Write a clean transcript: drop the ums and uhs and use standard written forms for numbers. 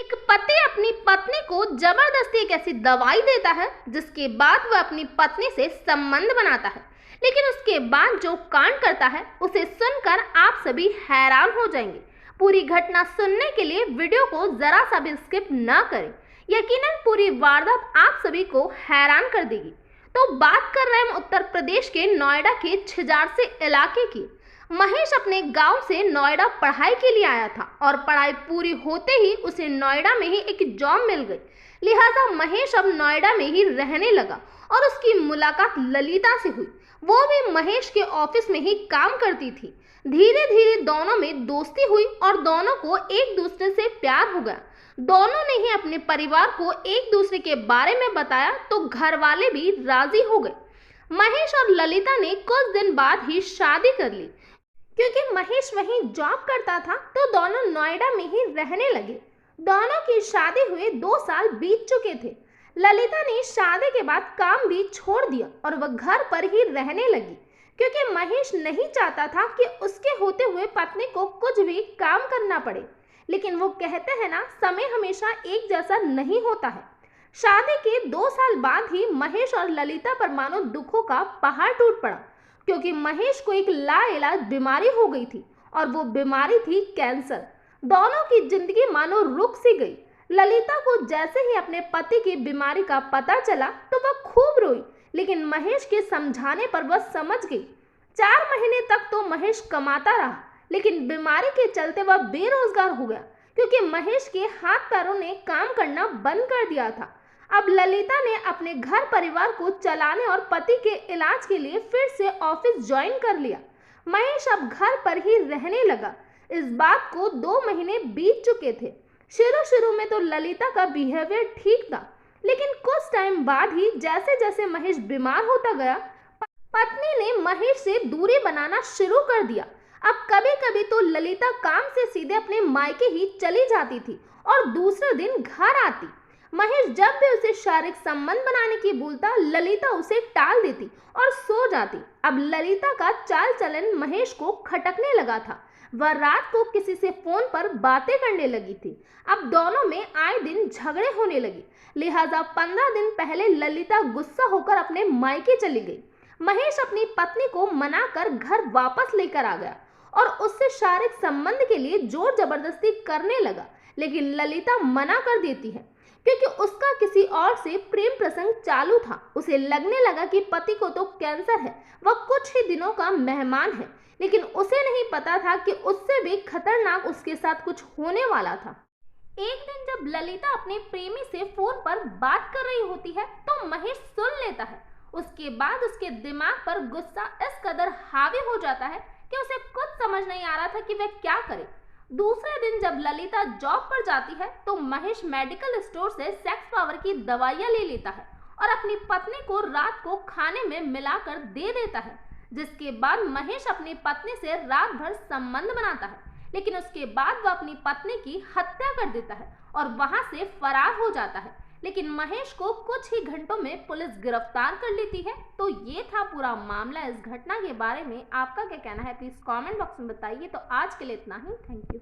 एक पति अपनी पत्नी को जबरदस्ती एक ऐसी दवाई देता है जिसके बाद वह अपनी पत्नी से संबंध बनाता है, लेकिन उसके बाद जो कांड करता है उसे सुनकर आप सभी हैरान हो जाएंगे। पूरी घटना सुनने के लिए वीडियो को जरा सा भी स्किप न करें, यकीनन पूरी वारदात आप सभी को हैरान कर देगी। तो बात कर रहे हैं उत्तर प्रदेश के नोएडा के छिजारसी इलाके की। महेश अपने गांव से नोएडा पढ़ाई के लिए आया था और पढ़ाई पूरी होते ही उसे नोएडा में ही एक जॉब मिल गई। लिहाजा महेश अब नोएडा में ही रहने लगा और उसकी मुलाकात ललिता से हुई। वो भी महेश के ऑफिस में ही काम करती थी। धीरे धीरे दोनों में दोस्ती हुई और दोनों को एक दूसरे से प्यार हो गया। दोनों ने ही अपने परिवार को एक दूसरे के बारे में बताया तो घर वाले भी राजी हो गए। महेश और ललिता ने कुछ दिन बाद ही शादी कर ली। क्योंकि महेश वहीं जॉब करता था तो दोनों नोएडा में ही रहने लगे। दोनों की शादी हुए 2 साल बीत चुके थे। ललिता ने शादी के बाद काम भी छोड़ दिया और वह घर पर ही रहने लगी, क्योंकि महेश नहीं चाहता था कि उसके होते हुए पत्नी को कुछ भी काम करना पड़े। लेकिन वो कहते हैं ना, समय हमेशा एक जैसा नहीं होता है। शादी के 2 साल बाद ही महेश और ललिता पर मानो दुखों का पहाड़ टूट पड़ा, क्योंकि महेश को एक लाइलाज बीमारी हो गई थी और वो बीमारी थी कैंसर। दोनों की जिंदगी मानो रुक सी गई। ललिता को जैसे ही अपने पति की बीमारी का पता चला तो वह खूब रोई, लेकिन महेश के समझाने पर वह समझ गई। 4 महीने तक तो महेश कमाता रहा, लेकिन बीमारी के चलते वह बेरोजगार हो गया, क्योंकि महेश के हाथ पैरों ने काम करना बंद कर दिया था। अब ललिता ने अपने घर परिवार को चलाने और पति के इलाज के लिए फिर से ऑफिस ज्वाइन कर लिया। महेश अब घर पर ही रहने लगा। इस बात को 2 महीने बीत चुके थे। शुरू में तो ललिता का बिहेवियर ठीक था, लेकिन कुछ टाइम बाद ही जैसे जैसे महेश बीमार होता गया, पत्नी ने महेश से दूरी बनाना शुरू कर दिया। अब कभी कभी तो ललिता काम से सीधे अपने मायके ही चली जाती थी और दूसरे दिन घर आती। महेश जब भी उसे शारीरिक संबंध बनाने की बोलता, ललिता उसे टाल देती और सो जाती। अब ललिता का चाल चलन महेश को खटकने लगा था। वह रात को किसी से फोन पर बातें करने लगी थी। अब दोनों में आए दिन झगड़े होने लगे। लिहाजा 15 दिन पहले ललिता गुस्सा होकर अपने मायके चली गई। महेश अपनी पत्नी को मनाकर घर वापस लेकर आ गया और उससे शारीरिक संबंध के लिए जोर जबरदस्ती करने लगा, लेकिन ललिता मना कर देती है, क्योंकि उसका किसी और से प्रेम प्रसंग चालू था। उसे लगने लगा कि पति को तो कैंसर है, वह कुछ ही दिनों का मेहमान है, लेकिन उसे नहीं पता था कि उससे भी खतरनाक उसके साथ कुछ होने वाला था। एक दिन जब ललिता अपने प्रेमी से फोन पर बात कर रही होती है तो महेश सुन लेता है। उसके बाद उसके दिमाग पर गुस्सा इस कदर हावी हो जाता है कि उसे कुछ समझ नहीं आ रहा था कि वह क्या करे। दूसरे दिन जब ललिता जॉब पर जाती है तो महेश मेडिकल स्टोर से सेक्स पावर की दवाइयां ले लेता है और अपनी पत्नी को रात को खाने में मिलाकर दे देता है, जिसके बाद महेश अपनी पत्नी से रात भर संबंध बनाता है, लेकिन उसके बाद वह अपनी पत्नी की हत्या कर देता है और वहां से फरार हो जाता है। लेकिन महेश को कुछ ही घंटों में पुलिस गिरफ्तार कर लेती है। तो ये था पूरा मामला। इस घटना के बारे में आपका क्या कहना है, प्लीज कमेंट बॉक्स में बताइए। तो आज के लिए इतना ही। Thank you.